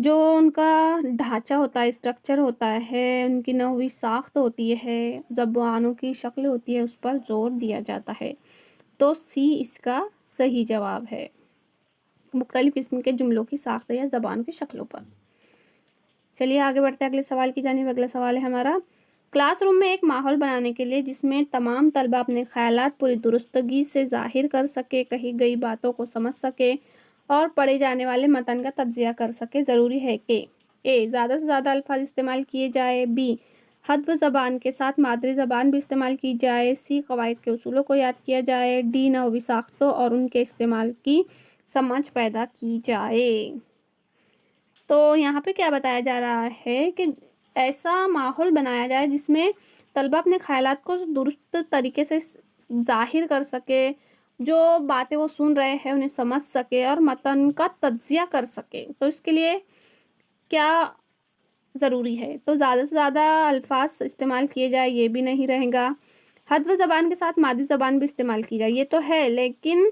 جو ان کا ڈھانچہ ہوتا ہے، اسٹرکچر ہوتا ہے، ان کی نحوی ساخت ہوتی ہے، زبانوں کی شکل ہوتی ہے، اس پر زور دیا جاتا ہے۔ تو سی اس کا صحیح جواب ہے، مختلف قسم کے جملوں کی ساخت یا زبان کی شکلوں پر۔ چلیے آگے بڑھتے ہیں اگلے سوال کی جانب۔ اگلا سوال ہے ہمارا، کلاس روم میں ایک ماحول بنانے کے لیے جس میں تمام طلبہ اپنے خیالات پوری درستگی سے ظاہر کر سکے، کہی گئی باتوں کو سمجھ سکے اور پڑھے جانے والے متن کا تجزیہ کر سکے، ضروری ہے کہ اے زیادہ سے زیادہ الفاظ استعمال کیے جائے، بی حدو زبان کے ساتھ مادری زبان بھی استعمال کی جائے، سی قواعد کے اصولوں کو یاد کیا جائے، ڈی نحوی ساختوں اور ان کے استعمال کی سمجھ پیدا کی جائے۔ تو یہاں پہ کیا بتایا جا رہا ہے کہ ایسا ماحول بنایا جائے جس میں طلبہ اپنے خیالات کو درست طریقے سے ظاہر کر سکے، جو باتیں وہ سن رہے ہیں انہیں سمجھ سکے اور متن کا تجزیہ کر سکے۔ تو اس کے لیے کیا ضروری ہے؟ تو زیادہ سے زیادہ الفاظ استعمال کیے جائے، یہ بھی نہیں رہے گا۔ حدو زبان کے ساتھ مادی زبان بھی استعمال کی جائے، یہ تو ہے، لیکن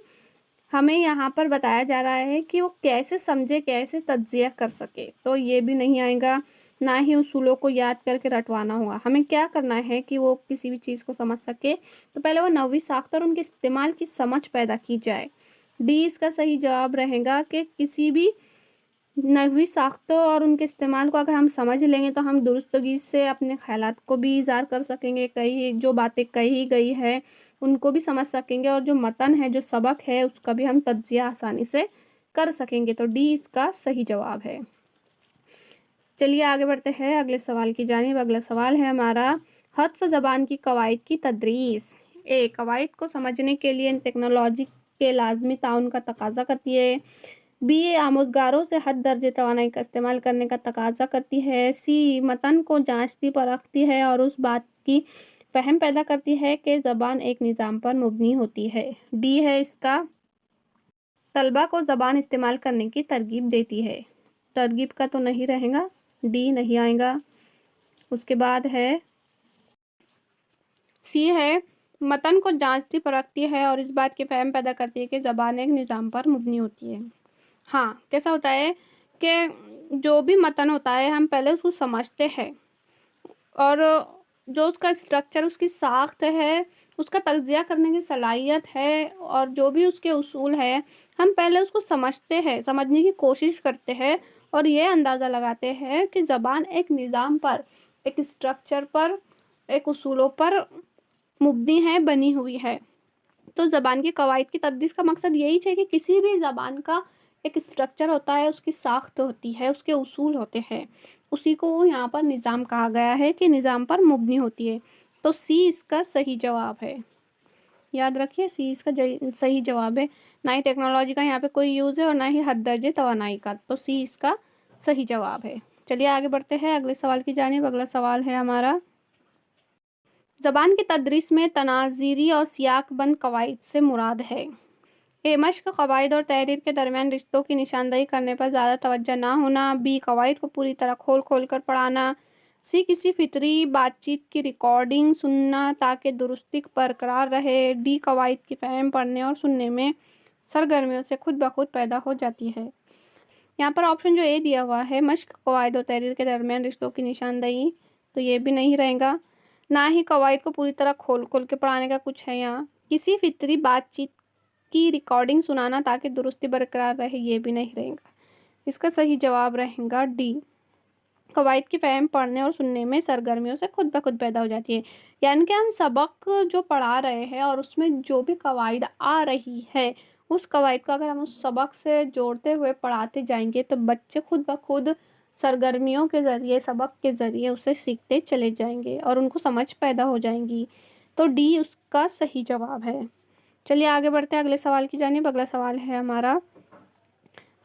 ہمیں یہاں پر بتایا جا رہا ہے کہ وہ کیسے سمجھے، کیسے تجزیہ کر سکے، تو یہ بھی نہیں آئے گا۔ نہ ہی اصولوں کو یاد کر کے رٹوانا ہوگا۔ ہمیں کیا کرنا ہے کہ وہ کسی بھی چیز کو سمجھ سکے تو پہلے وہ نحوی ساخت اور ان کے استعمال کی سمجھ پیدا کی جائے۔ ڈی اس کا صحیح جواب رہے گا کہ کسی بھی نحوی ساختوں اور ان کے استعمال کو اگر ہم سمجھ لیں گے تو ہم درستگی سے اپنے خیالات کو بھی اظہار کر سکیں گے، جو باتیں کہی گئی ہے ان کو بھی سمجھ سکیں گے، اور جو متن ہے، جو سبق ہے، اس کا بھی ہم تجزیہ آسانی سے کر سکیں گے۔ تو ڈی اس کا صحیح جواب ہے۔ چلیے آگے بڑھتے ہیں اگلے سوال کی جانب۔ اگلا سوال ہے ہمارا، حذف زبان کی قواعد کی تدریس۔ اے قواعد کو سمجھنے کے لیے ٹیکنالوجی کے لازمی تعاون کا تقاضا کرتی ہے، بی آموزگاروں سے حد درجے توانائی کا استعمال کرنے کا تقاضا کرتی ہے، سی متن کو جانچتی پرکھتی ہے اور اس بات کی فہم پیدا کرتی ہے کہ زبان ایک نظام پر مبنی ہوتی ہے، ڈی ہے اس کا طلبہ کو زبان استعمال کرنے کی ترغیب دیتی ہے۔ ترغیب کا تو نہیں رہے گا، ڈی نہیں آئے گا۔ اس کے بعد ہے سی ہے متن کو جانچتی پرکھتی ہے اور اس بات کی فہم پیدا کرتی ہے کہ زبان ایک نظام پر مبنی ہوتی ہے۔ ہاں، کیسا ہوتا ہے کہ جو بھی متن ہوتا ہے ہم پہلے اس کو سمجھتے ہیں اور جو اس کا اسٹرکچر، اس کی ساخت ہے، اس کا تجزیہ کرنے کی صلاحیت ہے اور جو بھی اس کے اصول ہے ہم پہلے اس کو سمجھتے ہیں، سمجھنے کی کوشش کرتے ہیں اور یہ اندازہ لگاتے ہیں کہ زبان ایک نظام پر، ایک اسٹرکچر پر، ایک اصولوں پر مبنی ہے، بنی ہوئی ہے۔ تو زبان کی قواعد کی تدریس کا مقصد یہی ہے کہ کسی بھی زبان کا ایک اسٹرکچر ہوتا ہے، اس کی ساخت ہوتی ہے، اس کے اصول ہوتے ہیں، اسی کو یہاں پر نظام کہا گیا ہے کہ نظام پر مبنی ہوتی ہے۔ تو سی اس کا صحیح جواب ہے، یاد رکھیے سی اس کا صحیح جواب ہے۔ نہ ہی ٹیکنالوجی کا یہاں پہ کوئی یوز ہے اور نہ ہی حد درجے توانائی کا، تو سی اس کا صحیح جواب ہے۔ چلیے آگے بڑھتے ہیں اگلے سوال کی جانب۔ اگلا سوال ہے ہمارا، زبان کی تدریس میں تناظری اور سیاق بند قواعد سے مراد ہے۔ اے مشق قواعد اور تحریر کے درمیان رشتوں کی نشاندہی کرنے پر زیادہ توجہ نہ ہونا، بی قواعد کو پوری طرح کھول کھول کر پڑھانا، سی کسی فطری بات چیت کی ریکارڈنگ سننا تاکہ درستی برقرار رہے، ڈی قواعد کی فہم پڑھنے اور سننے میں سرگرمیوں سے خود بخود پیدا ہو جاتی ہے۔ یہاں پر آپشن جو اے دیا ہوا ہے، مشق قواعد اور تحریر کے درمیان رشتوں کی نشاندہی، تو یہ بھی نہیں رہے گا۔ نہ ہی قواعد کو پوری طرح کھول کھول کے پڑھانے کا کچھ ہے یہاں، کسی فطری بات چیت کی ریکارڈنگ سنانا تاکہ درستی برقرار رہے، یہ بھی نہیں رہے گا۔ اس کا صحیح جواب رہے گا ڈی، قواعد کی فہم پڑھنے اور سننے میں سرگرمیوں سے خود بخود پیدا ہو جاتی ہے۔ یعنی کہ ہم سبق جو پڑھا رہے ہیں اور اس میں جو بھی قواعد آ رہی ہے، اس قواعد کو اگر ہم اس سبق سے جوڑتے ہوئے پڑھاتے جائیں گے تو بچے خود بخود سرگرمیوں کے ذریعے، سبق کے ذریعے اسے سیکھتے چلے جائیں گے اور ان کو سمجھ پیدا ہو جائیں گی۔ تو ڈی اس کا صحیح جواب ہے۔ چلیے آگے بڑھتے ہیں اگلے سوال کی جانب۔ اگلا سوال ہے ہمارا،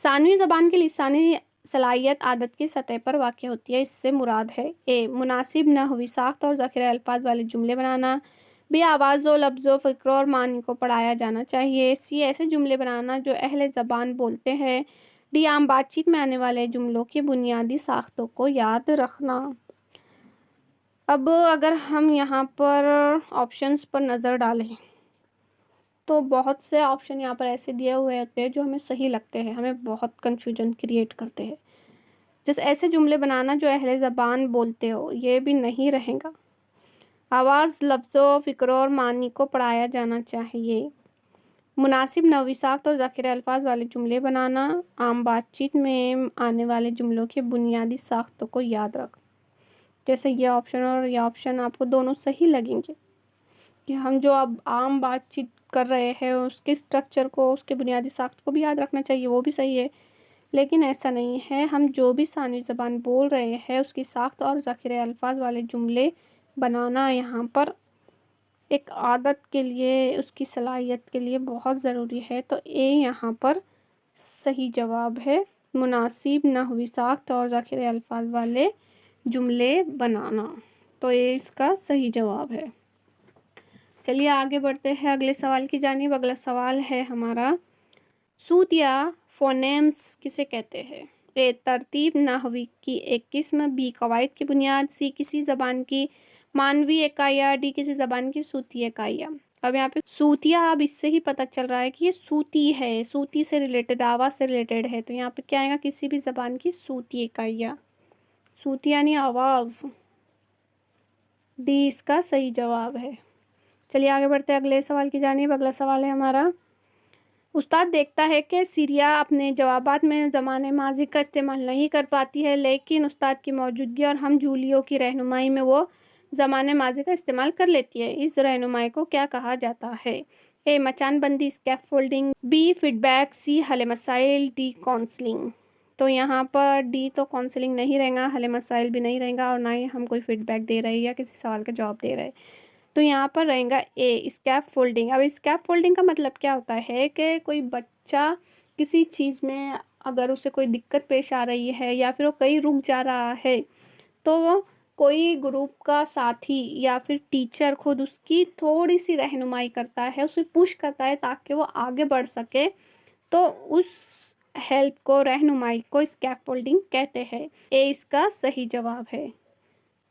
ثانوی زبان کی لسانی صلاحیت عادت کی سطح پر واقع ہوتی ہے، اس سے مراد ہے اے مناسب نحوی ساخت اور ذخیرہ الفاظ والے جملے بنانا، بی آوازوں، لفظوں، فکروں اور معنی کو پڑھایا جانا چاہیے، سی ایسے جملے بنانا جو اہل زبان بولتے ہیں، ڈی عام بات چیت میں آنے والے جملوں کی بنیادی ساختوں کو یاد رکھنا۔ اب اگر ہم یہاں پر آپشنز پر نظر ڈالیں تو بہت سے آپشن یہاں پر ایسے دیے ہوئے ہوتے ہیں جو ہمیں صحیح لگتے ہیں، ہمیں بہت کنفیوژن کریٹ کرتے ہیں۔ جیسے ایسے جملے بنانا جو اہل زبان بولتے ہو، یہ بھی نہیں رہے گا۔ آواز، لفظوں، فکروں اور معنی کو پڑھایا جانا چاہیے۔ مناسب نحوی ساخت اور ذخیرہ الفاظ والے جملے بنانا، عام بات چیت میں آنے والے جملوں کی بنیادی ساختوں کو یاد رکھ۔ جیسے یہ آپشن اور یہ آپشن آپ کو دونوں صحیح لگیں گے کہ ہم جو اب عام بات چیت کر رہے ہیں اس کے اسٹرکچر کو، اس کے بنیادی ساخت کو بھی یاد رکھنا چاہیے، وہ بھی صحیح ہے، لیکن ایسا نہیں ہے۔ ہم جو بھی ثانوی زبان بول رہے ہیں اس کی ساخت اور ذخیرہ الفاظ والے جملے بنانا یہاں پر ایک عادت کے لیے، اس کی صلاحیت کے لیے بہت ضروری ہے۔ تو اے یہاں پر صحیح جواب ہے، مناسب نحوی ساخت اور ذخیرہ الفاظ والے جملے بنانا، تو یہ اس کا صحیح جواب ہے۔ چلیے آگے بڑھتے ہیں اگلے سوال کی جانب۔ اگلا سوال ہے ہمارا، صوت یا فونیمز کسے کہتے ہیں؟ اے ترتیب نحوی کی ایک قسم، بی قواعد کی بنیاد، سی کسی زبان کی معنوی اکائیاں، ڈی کسی زبان کی صوتی اکائیاں۔ اب یہاں پہ صوتیہ، اب اس سے ہی پتہ چل رہا ہے کہ یہ صوتی ہے، صوتی سے ریلیٹڈ، آواز سے ریلیٹڈ ہے، تو یہاں پہ کیا آئے گا؟ کسی بھی زبان کی صوتی اکائیاں، صوتی یعنی آواز، ڈی اس کا صحیح جواب ہے۔ چلیے آگے بڑھتے ہیں اگلے سوال کی جانب۔ اگلا سوال ہے ہمارا، استاد دیکھتا ہے کہ سیریا اپنے جوابات میں زمانے ماضی کا استعمال نہیں کر پاتی ہے، لیکن استاد کی موجودگی اور ہم جولیوں کی رہنمائی میں وہ زمانے ماضی کا استعمال کر لیتی ہے۔ اس رہنمائی کو کیا کہا جاتا ہے؟ اے مچان بندی، scaffolding, B feedback, C حل مسائل، ڈی کونسلنگ۔ تو یہاں پر ڈی تو کونسلنگ نہیں رہے گا، حل مسائل بھی نہیں رہے گا، اور نہ ہی ہم کوئی فیڈ بیک دے رہے یا کسی سوال کا جواب دے رہے، تو یہاں پر رہے گا اے اسکیپ فولڈنگ۔ اب اسکیپ فولڈنگ کا مطلب کیا ہوتا ہے کہ کوئی بچہ کسی چیز میں اگر اسے کوئی دقت پیش آ رہی ہے یا پھر وہ کہیں رک جا رہا ہے، تو وہ کوئی گروپ کا ساتھی یا پھر ٹیچر خود اس کی تھوڑی سی رہنمائی کرتا ہے، اسے پش کرتا ہے تاکہ وہ آگے بڑھ سکے، تو اس ہیلپ کو، رہنمائی کو اسکیپ فولڈنگ کہتے ہیں۔ اے اس کا صحیح جواب ہے،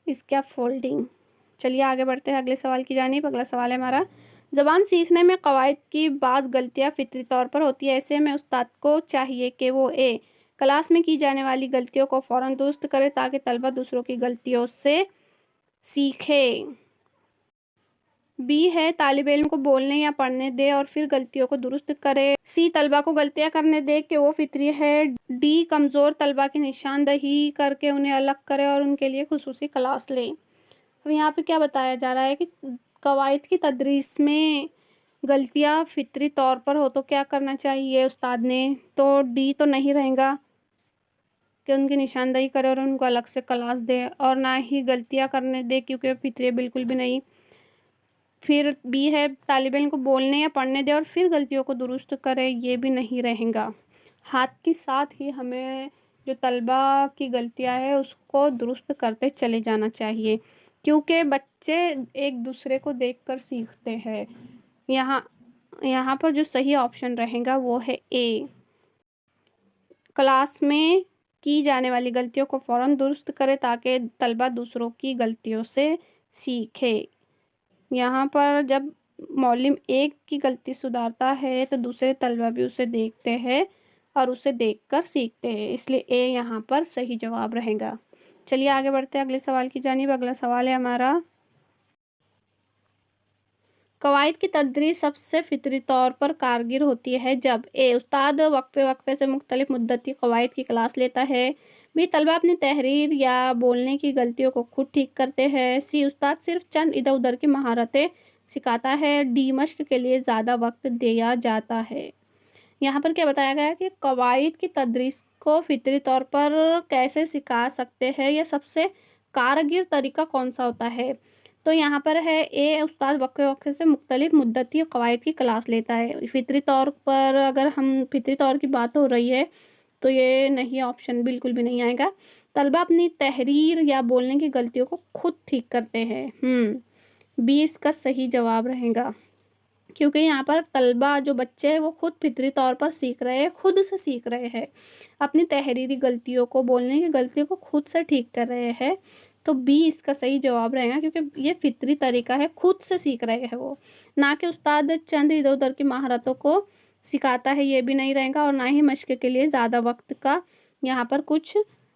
اسکیپ فولڈنگ۔ چلیے آگے بڑھتے ہیں اگلے سوال کی جانب۔ اگلا سوال ہے ہمارا، زبان سیکھنے میں قواعد کی بعض غلطیاں فطری طور پر ہوتی ہے، ایسے میں استاد کو چاہیے کہ وہ اے کلاس میں کی جانے والی غلطیوں کو فوراً درست کرے تاکہ طلبہ دوسروں کی غلطیوں سے سیکھے، بی ہے طالب علم کو بولنے یا پڑھنے دے اور پھر غلطیوں کو درست کرے، سی طلبہ کو غلطیاں کرنے دے کہ وہ فطری ہے، ڈی کمزور طلبہ کی نشاندہی کر کے انہیں الگ کرے اور ان کے لیے خصوصی کلاس لے۔ اب یہاں پہ کیا بتایا جا رہا ہے کہ قواعد کی تدریس میں غلطیاں فطری طور پر ہو تو کیا کرنا چاہیے استاد نے؟ تو ڈی تو نہیں رہے گا کہ ان کی نشاندہی کرے اور ان کو الگ سے کلاس دے، اور نہ ہی غلطیاں کرنے دے کیونکہ فطری بالکل بھی نہیں۔ پھر بی ہے طالب علم کو بولنے یا پڑھنے دے اور پھر غلطیوں کو درست کرے، یہ بھی نہیں رہے گا۔ ہاتھ کے ساتھ ہی ہمیں جو طلبہ کی غلطیاں ہے اس کو درست کرتے چلے جانا چاہیے، کیونکہ بچے ایک دوسرے کو دیکھ کر سیکھتے ہیں۔ یہاں پر جو صحیح آپشن رہے گا وہ ہے اے، کلاس میں کی جانے والی غلطیوں کو فوراً درست کرے تاکہ طلبہ دوسروں کی غلطیوں سے سیکھے۔ یہاں پر جب معلم ایک کی غلطی سدھارتا ہے تو دوسرے طلبہ بھی اسے دیکھتے ہیں اور اسے دیکھ کر سیکھتے ہیں، اس لیے اے یہاں پر صحیح جواب رہے گا۔ چلیے آگے بڑھتے ہیں اگلے سوال کی جانب۔ اگلا سوال ہے ہمارا، قواعد کی تدریس سب سے فطری طور پر کارگر ہوتی ہے جب اے استاد وقفے وقفے سے مختلف مدتی قواعد کی کلاس لیتا ہے، بی طلبہ اپنی تحریر یا بولنے کی غلطیوں کو خود ٹھیک کرتے ہیں، سی استاد صرف چند ادھر ادھر کی مہارتیں سکھاتا ہے، ڈی مشق کے لیے زیادہ وقت دیا جاتا ہے۔ یہاں پر کیا بتایا گیا ہے کہ قواعد کی تدریس کو فطری طور پر کیسے سکھا سکتے ہیں یا سب سے کارگر طریقہ کون سا ہوتا ہے؟ تو یہاں پر ہے اے استاد وقفے وقفے سے مختلف مدتی قواعد کی کلاس لیتا ہے۔ فطری طور پر اگر ہم فطری طور کی بات ہو رہی ہے تو یہ نہیں، آپشن بالکل بھی نہیں آئے گا۔ طلبہ اپنی تحریر یا بولنے کی غلطیوں کو خود ٹھیک کرتے ہیں، بی اس کا صحیح جواب رہے گا، کیونکہ یہاں پر طلبہ جو بچے ہیں وہ خود فطری طور پر سیکھ رہے ہیں، خود سے سیکھ رہے ہیں، اپنی تحریری غلطیوں کو، بولنے کی غلطیوں کو خود سے ٹھیک کر رہے ہیں، تو بی اس کا صحیح جواب رہے گا، کیونکہ یہ فطری طریقہ ہے، خود سے سیکھ رہے ہیں وہ، نہ کہ استاد چند ادھر ادھر کی مہارتوں کو سکھاتا ہے، یہ بھی نہیں رہے گا، اور نہ ہی مشق کے لیے زیادہ وقت کا یہاں پر کچھ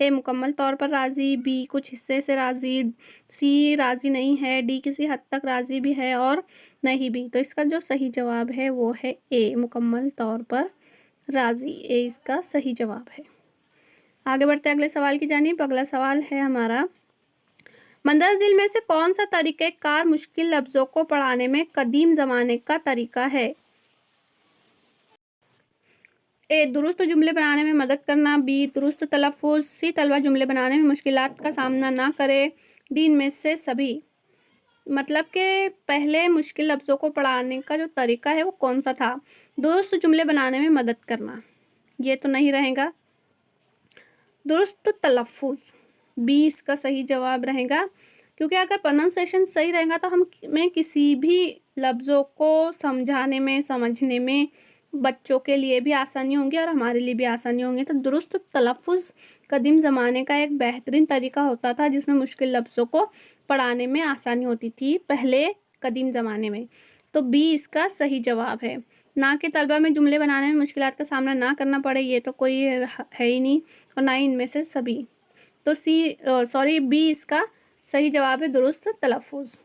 اے مکمل طور پر راضی، بی کچھ حصے سے راضی، سی راضی نہیں ہے، ڈی کسی حد تک راضی بھی ہے اور نہیں بھی۔ تو اس کا جو صحیح جواب ہے وہ ہے اے مکمل طور پر راضی، اے اس کا صحیح جواب ہے۔ آگے بڑھتے ہیں اگلے سوال کی جانب۔ اگلا سوال ہے ہمارا، مندرجہ ذیل میں سے کون سا طریقہ کار مشکل لفظوں کو پڑھانے میں قدیم زمانے کا طریقہ ہے؟ اے درست جملے بنانے میں مدد کرنا، بی درست تلفظ، سی طلبہ جملے بنانے میں مشکلات کا سامنا نہ کرے، ڈی ان میں سے سبھی۔ مطلب کہ پہلے مشکل لفظوں کو پڑھانے کا جو طریقہ ہے وہ کون سا تھا؟ درست جملے بنانے میں مدد کرنا، یہ تو نہیں رہے گا۔ درست تلفظ، بی اس کا صحیح جواب رہے گا، کیونکہ اگر پروننسیشن صحیح رہے گا تو ہمیں کسی بھی لفظوں کو سمجھانے میں سمجھنے میں بچوں کے لیے بھی آسانی ہوں گی اور ہمارے لیے بھی آسانی ہوں گی۔ تو درست تلفظ قدیم زمانے کا ایک بہترین طریقہ ہوتا تھا جس میں مشکل لفظوں کو پڑھانے میں آسانی ہوتی تھی پہلے قدیم زمانے میں۔ تو بی اس کا صحیح جواب ہے، نہ کہ طلبہ میں جملے بنانے میں مشکلات کا سامنا نہ کرنا پڑے، یہ تو کوئی ہے ہی نہیں، اور نہ ہی ان میں سے سبھی۔ تو بی اس کا صحیح جواب ہے درست تلفظ۔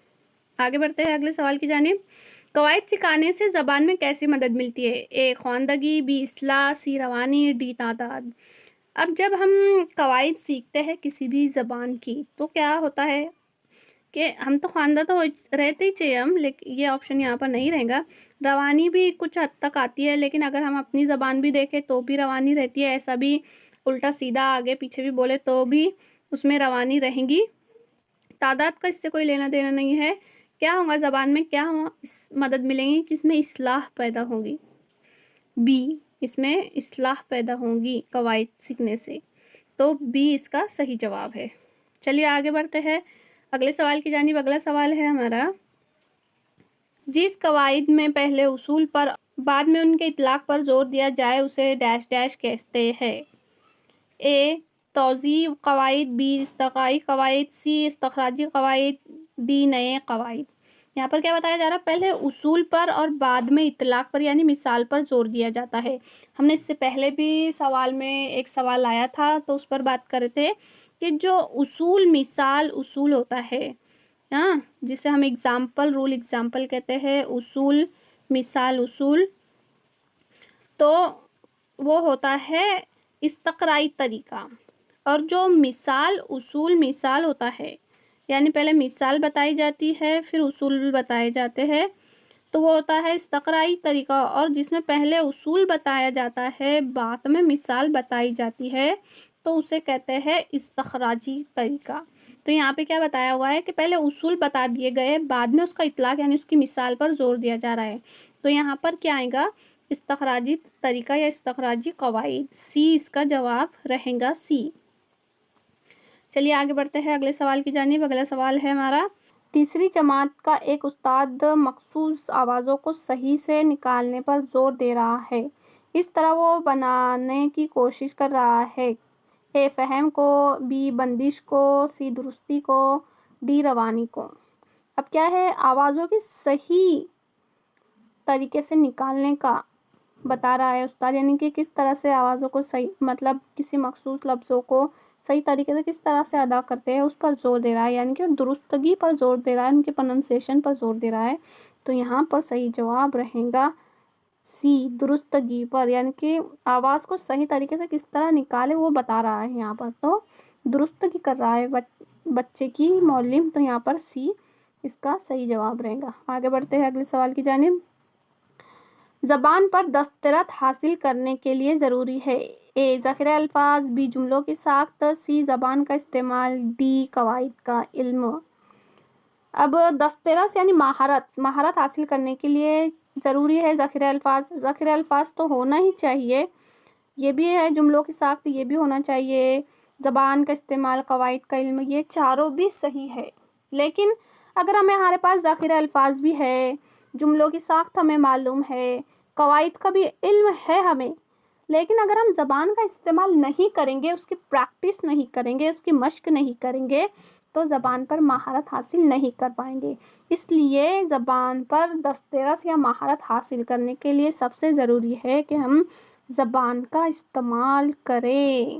آگے بڑھتے ہیں اگلے سوال کی جانب۔ قواعد سکھانے سے زبان میں کیسی مدد ملتی ہے؟ اے خواندگی، بی اصلاح، سی روانی، ڈی تعداد۔ اب جب ہم قواعد سیکھتے ہیں کسی بھی زبان کی تو کیا ہوتا ہے کہ ہم تو خواندہ تو رہتے ہی چاہیے ہم، لیکن یہ آپشن یہاں پر نہیں رہے گا۔ روانی بھی کچھ حد تک آتی ہے، لیکن اگر ہم اپنی زبان بھی دیکھیں تو بھی روانی رہتی ہے، ایسا بھی الٹا سیدھا آگے پیچھے بھی بولے تو بھی اس میں روانی رہیں گی۔ تعداد کا اس سے کوئی لینا دینا نہیں ہے۔ کیا ہوگا زبان میں، کیا مدد ملیں گی کہ اس میں اصلاح پیدا ہوگی؟ بی اس میں اصلاح پیدا ہوگی قواعد سیکھنے سے، تو بی اس کا صحیح جواب ہے۔ چلیے آگے بڑھتے ہیں اگلے سوال کی جانب۔ اگلا سوال ہے ہمارا، جس قواعد میں پہلے اصول پر بعد میں ان کے اطلاق پر زور دیا جائے اسے ڈیش ڈیش کہتے ہیں۔ اے توضیحی قواعد، بی استقرائی قواعد، سی استخراجی قواعد، ڈی نئے قواعد۔ یہاں پر کیا بتایا جا رہا ہے؟ پہلے اصول پر اور بعد میں اطلاق پر یعنی مثال پر زور دیا جاتا ہے۔ ہم نے اس سے پہلے بھی سوال میں ایک سوال آیا تھا تو اس پر بات کر رہے تھے کہ جو اصول مثال اصول ہوتا ہے، جسے ہم اگزامپل رول اگزامپل کہتے ہیں، اصول مثال اصول، تو وہ ہوتا ہے استقرائی طریقہ۔ اور جو مثال اصول مثال ہوتا ہے یعنی پہلے مثال بتائی جاتی ہے پھر اصول بتائے جاتے ہیں، تو وہ ہوتا ہے استقرائی طریقہ، اور جس میں پہلے اصول بتایا جاتا ہے بعد میں مثال بتائی جاتی ہے تو اسے کہتے ہیں استخراجی طریقہ۔ تو یہاں پہ کیا بتایا ہوا ہے کہ پہلے اصول بتا دیے گئے، بعد میں اس کا اطلاق یعنی اس کی مثال پر زور دیا جا رہا ہے، تو یہاں پر کیا آئے گا؟ استخراجی طریقہ یا استخراجی قواعد، سی اس کا جواب رہے گا، سی۔ چلیے آگے بڑھتے ہیں اگلے سوال کی جانب۔ اگلا سوال ہے ہمارا، تیسری جماعت کا ایک استاد مخصوص آوازوں کو صحیح سے نکالنے پر زور دے رہا ہے، اس طرح وہ بنانے کی کوشش کر رہا ہے۔ اے فہم کو، بی بندش کو، سی درستی کو، ڈی روانی کو۔ اب کیا ہے؟ آوازوں کی صحیح طریقے سے نکالنے کا بتا رہا ہے استاد، یعنی کہ کس طرح سے آوازوں کو صحیح، مطلب کسی مخصوص لفظوں کو صحیح طریقے سے کس طرح سے ادا کرتے ہیں اس پر زور دے رہا ہے، یعنی کہ درستگی پر زور دے رہا ہے، ان کی پروننسیشن پر زور دے رہا ہے۔ تو یہاں پر صحیح جواب رہے گا سی درستگی پر، یعنی کہ آواز کو صحیح طریقے سے کس طرح نکالے وہ بتا رہا ہے یہاں پر، تو درستگی کر رہا ہے بچے کی معلم، تو یہاں پر سی اس کا صحیح جواب رہے گا۔ آگے بڑھتے ہیں اگلے سوال کی جانب۔ زبان پر دسترت حاصل کرنے کے لیے ضروری ہے، اے ذخیرہ الفاظ، بی جملوں کی ساخت، سی زبان کا استعمال، ڈی قواعد کا علم۔ اب دسترس یعنی مہارت حاصل کرنے کے لیے ضروری ہے ذخیرہ الفاظ، ذخیرہ الفاظ تو ہونا ہی چاہیے، یہ بھی ہے جملوں کی ساخت یہ بھی ہونا چاہیے، زبان کا استعمال، قواعد کا علم، یہ چاروں بھی صحیح ہے۔ لیکن اگر ہمارے پاس ذخیرہ الفاظ بھی ہے، جملوں کی ساخت ہمیں معلوم ہے، قواعد کا بھی علم ہے ہمیں، لیکن اگر ہم زبان کا استعمال نہیں کریں گے، اس کی پریکٹس نہیں کریں گے، اس کی مشق نہیں کریں گے تو زبان پر مہارت حاصل نہیں کر پائیں گے۔ اس لیے زبان پر دسترس یا مہارت حاصل کرنے کے لیے سب سے ضروری ہے کہ ہم زبان کا استعمال کریں،